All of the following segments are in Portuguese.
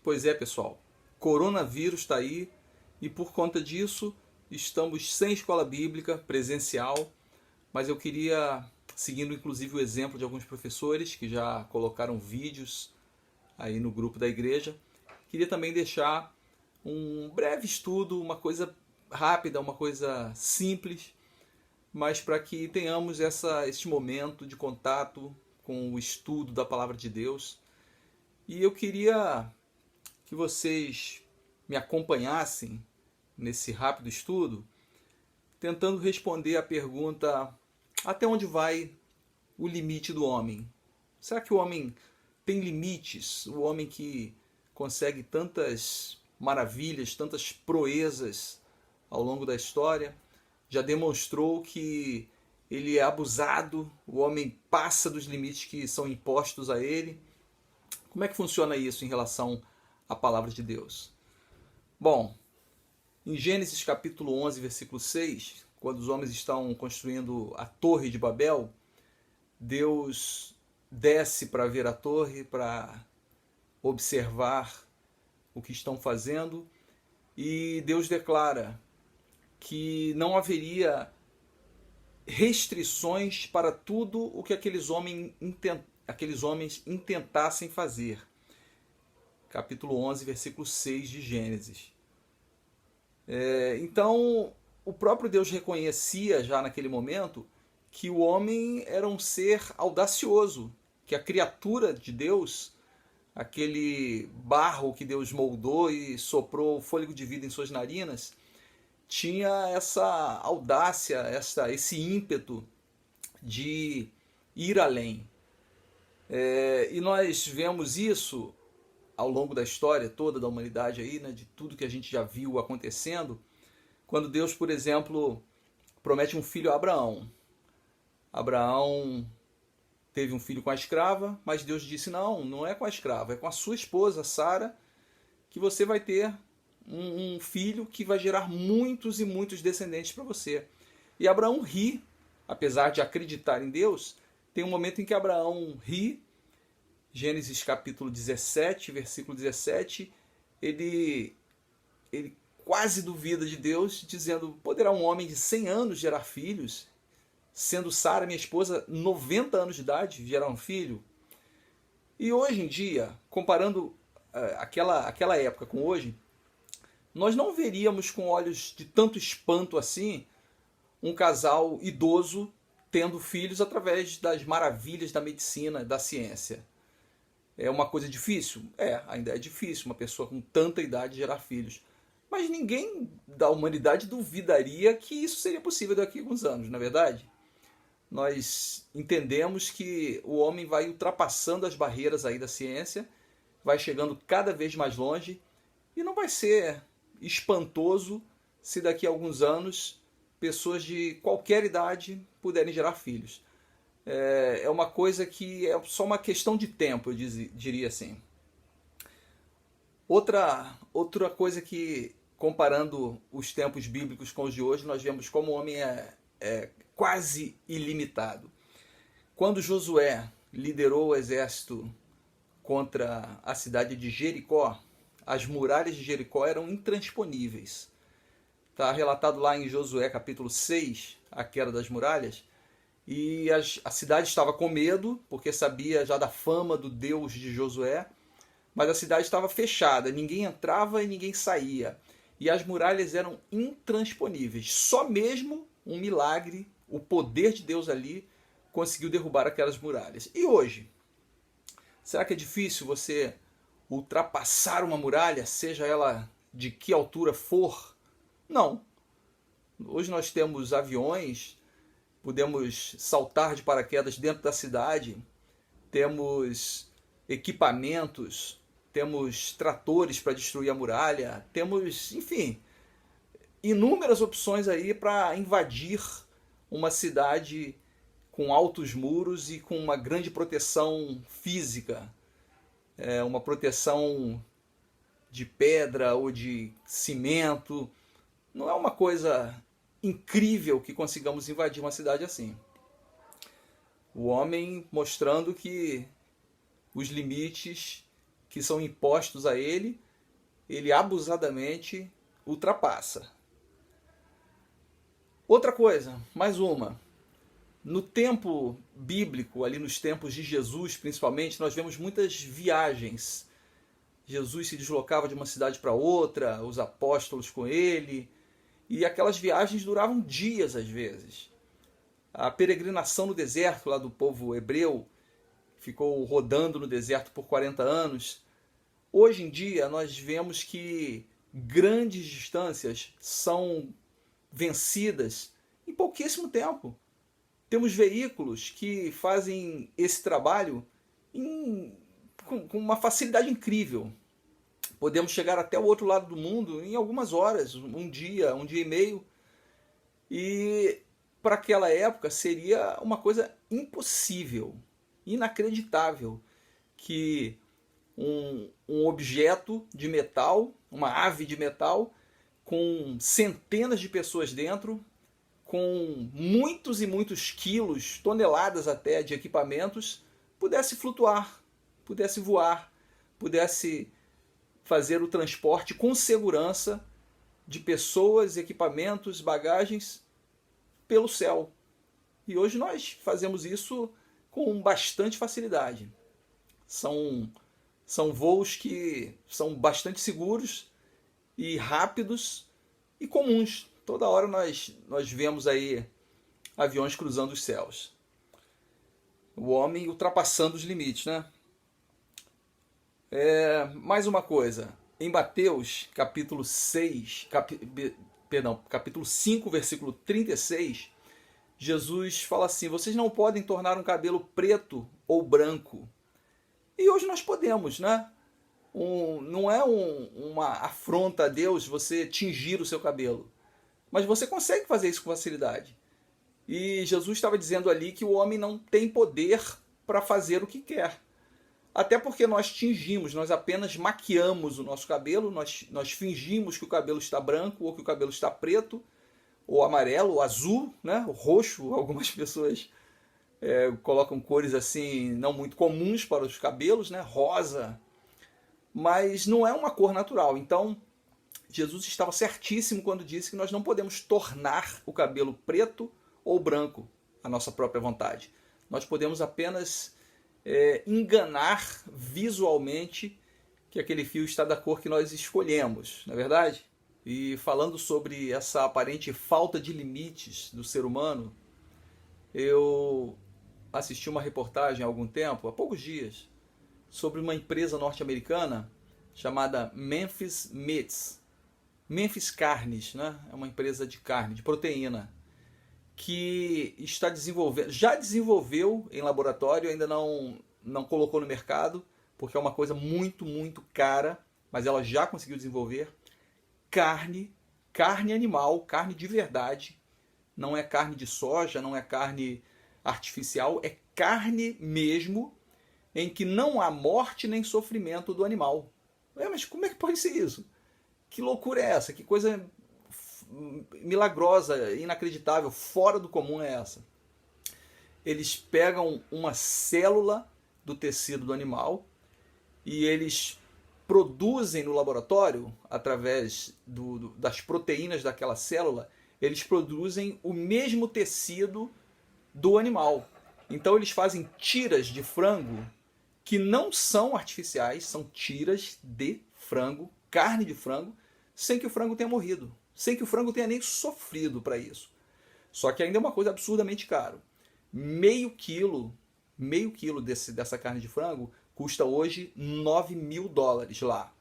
Pois é, pessoal, coronavírus está aí e por conta disso estamos sem escola bíblica presencial, mas eu queria, seguindo inclusive o exemplo de alguns professores que já colocaram vídeos aí no grupo da igreja, queria também deixar um breve estudo, uma coisa rápida, uma coisa simples, mas para que tenhamos este momento de contato com o estudo da palavra de Deus. E eu queria que vocês me acompanhassem nesse rápido estudo, tentando responder a pergunta: até onde vai o limite do homem? Será que o homem tem limites? O homem que consegue tantas maravilhas, tantas proezas ao longo da história, já demonstrou que ele é abusado, o homem passa dos limites que são impostos a ele. Como é que funciona isso em relação à palavra de Deus? Bom, em Gênesis capítulo 11, versículo 6, quando os homens estão construindo a Torre de Babel, Deus desce para ver a torre, para observar o que estão fazendo, e Deus declara que não haveria restrições para tudo o que aqueles homens intentassem fazer. Capítulo 11, versículo 6 de Gênesis. Então, o próprio Deus reconhecia já naquele momento que o homem era um ser audacioso, que a criatura de Deus, aquele barro que Deus moldou e soprou o fôlego de vida em suas narinas, tinha essa audácia, esse ímpeto de ir além. E nós vemos isso ao longo da história toda da humanidade, aí, né, de tudo que a gente já viu acontecendo, quando Deus, por exemplo, promete um filho a Abraão. Abraão teve um filho com a escrava, mas Deus disse: não é com a escrava, é com a sua esposa, Sara, que você vai ter um filho que vai gerar muitos e muitos descendentes para você. E Abraão ri, apesar de acreditar em Deus. Tem um momento em que Abraão ri, Gênesis capítulo 17, versículo 17, ele quase duvida de Deus, dizendo: poderá um homem de 100 anos gerar filhos? Sendo Sara, minha esposa, 90 anos de idade, gerar um filho? E hoje em dia, comparando aquela época com hoje, nós não veríamos com olhos de tanto espanto assim um casal idoso tendo filhos através das maravilhas da medicina, da ciência. É uma coisa difícil? Ainda é difícil uma pessoa com tanta idade gerar filhos. Mas ninguém da humanidade duvidaria que isso seria possível daqui a alguns anos, não é verdade? Nós entendemos que o homem vai ultrapassando as barreiras aí da ciência, vai chegando cada vez mais longe, e não vai ser espantoso se daqui a alguns anos pessoas de qualquer idade puderem gerar filhos. É uma coisa que é só uma questão de tempo, eu diria assim. Outra coisa que, comparando os tempos bíblicos com os de hoje, nós vemos como o homem é quase ilimitado. Quando Josué liderou o exército contra a cidade de Jericó, as muralhas de Jericó eram intransponíveis. Está relatado lá em Josué capítulo 6, a queda das muralhas, e a cidade estava com medo, porque sabia já da fama do Deus de Josué, mas a cidade estava fechada, ninguém entrava e ninguém saía. E as muralhas eram intransponíveis. Só mesmo um milagre, o poder de Deus ali, conseguiu derrubar aquelas muralhas. E hoje? Será que é difícil você ultrapassar uma muralha, seja ela de que altura for? Não. Hoje nós temos aviões, podemos saltar de paraquedas dentro da cidade, temos equipamentos, temos tratores para destruir a muralha, temos, enfim, inúmeras opções aí para invadir uma cidade com altos muros e com uma grande proteção física, uma proteção de pedra ou de cimento. Não é uma coisa incrível que consigamos invadir uma cidade assim. O homem mostrando que os limites que são impostos a ele, ele abusadamente ultrapassa. Outra coisa, mais uma. No tempo bíblico, ali nos tempos de Jesus principalmente, nós vemos muitas viagens. Jesus se deslocava de uma cidade para outra, os apóstolos com ele, e aquelas viagens duravam dias às vezes. A peregrinação no deserto lá do povo hebreu, ficou rodando no deserto por 40 anos. Hoje em dia nós vemos que grandes distâncias são vencidas em pouquíssimo tempo. Temos veículos que fazem esse trabalho com uma facilidade incrível. Podemos chegar até o outro lado do mundo em algumas horas, um dia e meio. E para aquela época seria uma coisa impossível, inacreditável, que um objeto de metal, uma ave de metal, com centenas de pessoas dentro, com muitos e muitos quilos, toneladas até de equipamentos, pudesse flutuar, pudesse voar, pudesse fazer o transporte com segurança de pessoas, equipamentos, bagagens pelo céu. E hoje nós fazemos isso com bastante facilidade. São voos que são bastante seguros e rápidos e comuns. Toda hora nós vemos aí aviões cruzando os céus. O homem ultrapassando os limites, né? Mais uma coisa. Em Mateus, capítulo 5, versículo 36, Jesus fala assim: vocês não podem tornar um cabelo preto ou branco. E hoje nós podemos, né? Não é uma afronta a Deus você tingir o seu cabelo. Mas você consegue fazer isso com facilidade. E Jesus estava dizendo ali que o homem não tem poder para fazer o que quer. Até porque nós tingimos, nós apenas maquiamos o nosso cabelo, nós fingimos que o cabelo está branco, ou que o cabelo está preto, ou amarelo, ou azul, né? O roxo. Algumas pessoas colocam cores assim não muito comuns para os cabelos, né? Rosa. Mas não é uma cor natural. Então, Jesus estava certíssimo quando disse que nós não podemos tornar o cabelo preto ou branco à nossa própria vontade. Nós podemos apenas enganar visualmente que aquele fio está da cor que nós escolhemos, não é verdade? E falando sobre essa aparente falta de limites do ser humano, eu assisti uma reportagem há algum tempo, há poucos dias, sobre uma empresa norte-americana chamada Memphis Meats. Memphis Carnes, né? É uma empresa de carne, de proteína, que está desenvolvendo, já desenvolveu em laboratório, ainda não colocou no mercado, porque é uma coisa muito, muito cara, mas ela já conseguiu desenvolver carne animal, carne de verdade. Não é carne de soja, não é carne artificial, é carne mesmo, em que não há morte nem sofrimento do animal. Mas como é que pode ser isso? Que loucura é essa? Que coisa milagrosa, inacreditável, fora do comum é essa? Eles pegam uma célula do tecido do animal e eles produzem no laboratório, através das proteínas daquela célula, eles produzem o mesmo tecido do animal. Então eles fazem tiras de frango que não são artificiais, são tiras de frango, carne de frango, sem que o frango tenha morrido, sem que o frango tenha nem sofrido para isso. Só que ainda é uma coisa absurdamente caro. Meio quilo dessa carne de frango custa hoje $9.000 lá.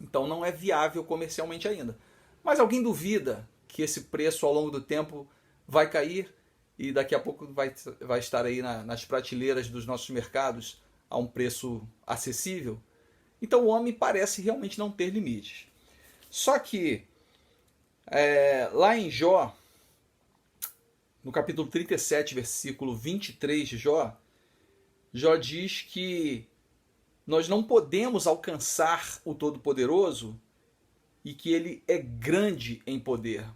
Então não é viável comercialmente ainda. Mas alguém duvida que esse preço ao longo do tempo vai cair e daqui a pouco vai estar aí nas prateleiras dos nossos mercados a um preço acessível? Então o homem parece realmente não ter limites. Só que lá em Jó, no capítulo 37, versículo 23 de Jó, Jó diz que nós não podemos alcançar o Todo-Poderoso e que ele é grande em poder.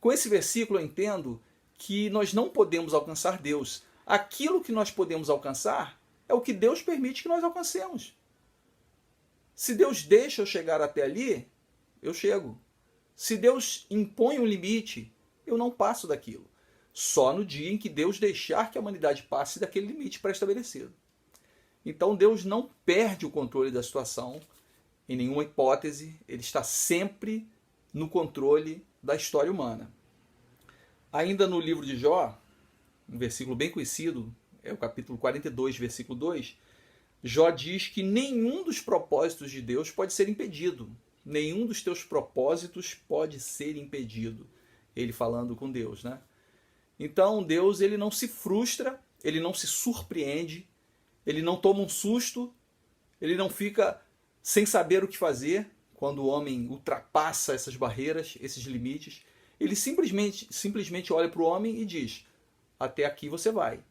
Com esse versículo eu entendo que nós não podemos alcançar Deus. Aquilo que nós podemos alcançar é o que Deus permite que nós alcancemos. Se Deus deixa eu chegar até ali, eu chego. Se Deus impõe um limite, eu não passo daquilo. Só no dia em que Deus deixar que a humanidade passe daquele limite pré-estabelecido. Então Deus não perde o controle da situação, em nenhuma hipótese, ele está sempre no controle da história humana. Ainda no livro de Jó, um versículo bem conhecido, é o capítulo 42, versículo 2, Jó diz que nenhum dos propósitos de Deus pode ser impedido. Nenhum dos teus propósitos pode ser impedido. Ele falando com Deus, né? Então Deus, ele não se frustra, ele não se surpreende, ele não toma um susto, ele não fica sem saber o que fazer quando o homem ultrapassa essas barreiras, esses limites. Ele simplesmente olha para o homem e diz: até aqui você vai.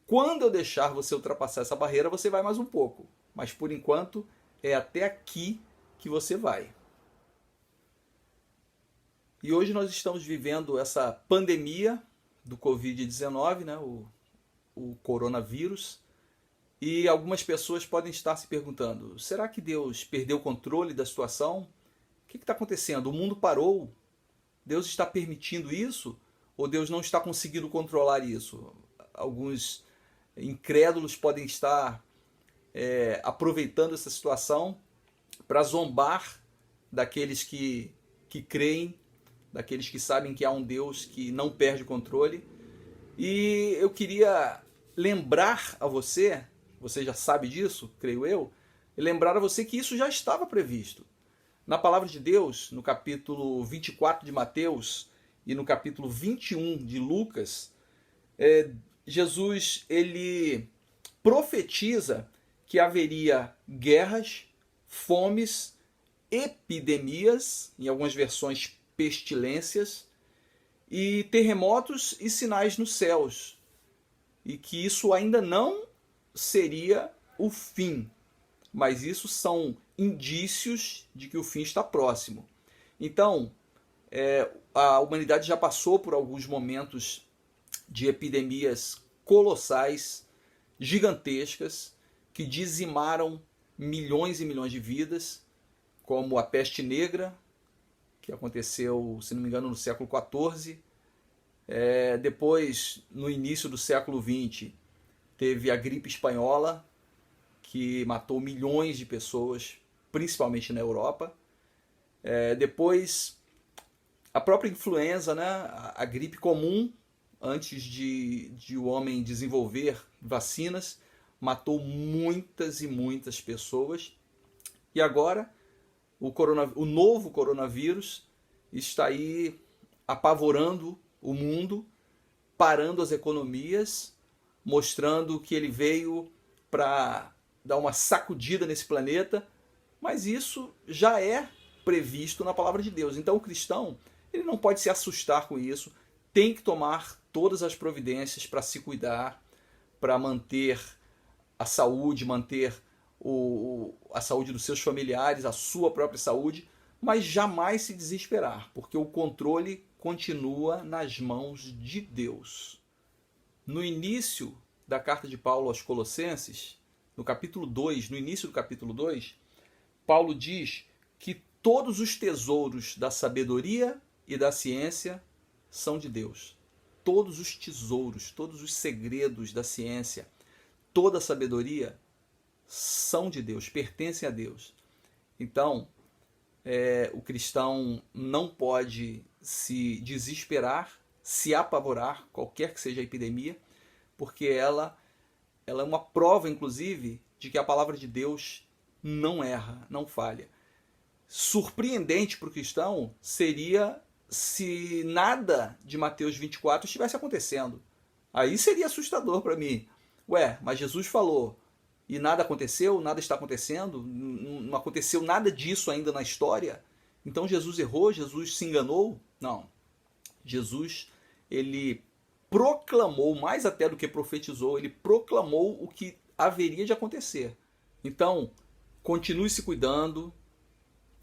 Quando eu deixar você ultrapassar essa barreira, você vai mais um pouco. Mas por enquanto é até aqui que você vai. E hoje nós estamos vivendo essa pandemia do Covid-19, né? o coronavírus. E algumas pessoas podem estar se perguntando: será que Deus perdeu o controle da situação? O que está acontecendo? O mundo parou? Deus está permitindo isso? Ou Deus não está conseguindo controlar isso? Alguns incrédulos podem estar aproveitando essa situação para zombar daqueles que creem, daqueles que sabem que há um Deus que não perde o controle. E eu queria lembrar a você, você já sabe disso, creio eu, e lembrar a você que isso já estava previsto. Na palavra de Deus, no capítulo 24 de Mateus e no capítulo 21 de Lucas, Jesus ele profetiza que haveria guerras, fomes, epidemias, em algumas versões pestilências, e terremotos e sinais nos céus. E que isso ainda não seria o fim, mas isso são indícios de que o fim está próximo. Então, a humanidade já passou por alguns momentos de epidemias colossais, gigantescas, que dizimaram milhões e milhões de vidas, como a peste negra, que aconteceu, se não me engano, no século XIV. Depois, no início do século XX, teve a gripe espanhola, que matou milhões de pessoas, principalmente na Europa. Depois, a própria influenza, né? A gripe comum, antes de o homem desenvolver vacinas, matou muitas e muitas pessoas. E agora, o novo coronavírus está aí apavorando o mundo, parando as economias, mostrando que ele veio para dar uma sacudida nesse planeta, mas isso já é previsto na palavra de Deus. Então o cristão, ele não pode se assustar com isso, tem que tomar todas as providências para se cuidar, para manter a saúde, manter a saúde dos seus familiares, a sua própria saúde, mas jamais se desesperar, porque o controle continua nas mãos de Deus. No início da carta de Paulo aos Colossenses, no capítulo 2, no início do capítulo 2, Paulo diz que todos os tesouros da sabedoria e da ciência são de Deus. Todos os tesouros, todos os segredos da ciência, toda a sabedoria são de Deus, pertencem a Deus. Então, o cristão não pode se desesperar, se apavorar, qualquer que seja a epidemia, porque ela é uma prova, inclusive, de que a palavra de Deus não erra, não falha. Surpreendente para o cristão seria se nada de Mateus 24 estivesse acontecendo. Aí seria assustador para mim. Mas Jesus falou e nada aconteceu, nada está acontecendo, não aconteceu nada disso ainda na história. Então Jesus errou, Jesus se enganou? Não. Jesus, ele proclamou, mais até do que profetizou, ele proclamou o que haveria de acontecer. Então, continue se cuidando,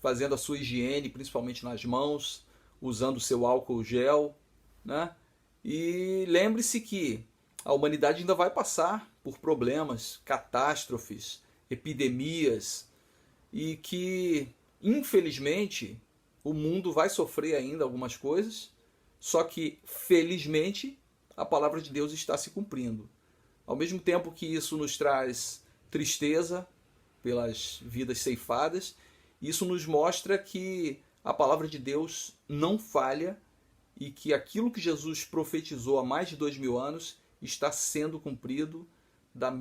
fazendo a sua higiene, principalmente nas mãos, usando o seu álcool gel, né? E lembre-se que a humanidade ainda vai passar por problemas, catástrofes, epidemias, e que, infelizmente, o mundo vai sofrer ainda algumas coisas, só que, felizmente, a palavra de Deus está se cumprindo. Ao mesmo tempo que isso nos traz tristeza pelas vidas ceifadas, isso nos mostra que a palavra de Deus não falha e que aquilo que Jesus profetizou há mais de 2000 anos está sendo cumprido da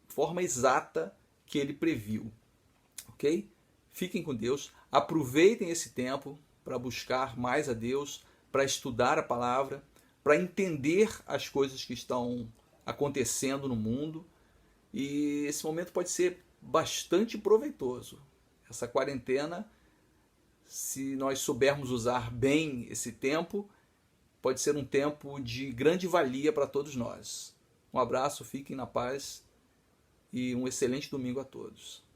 forma exata que ele previu. Ok? Fiquem com Deus, aproveitem esse tempo para buscar mais a Deus, para estudar a palavra, para entender as coisas que estão acontecendo no mundo, e esse momento pode ser bastante proveitoso. Essa quarentena, se nós soubermos usar bem esse tempo, pode ser um tempo de grande valia para todos nós. Um abraço, fiquem na paz e um excelente domingo a todos.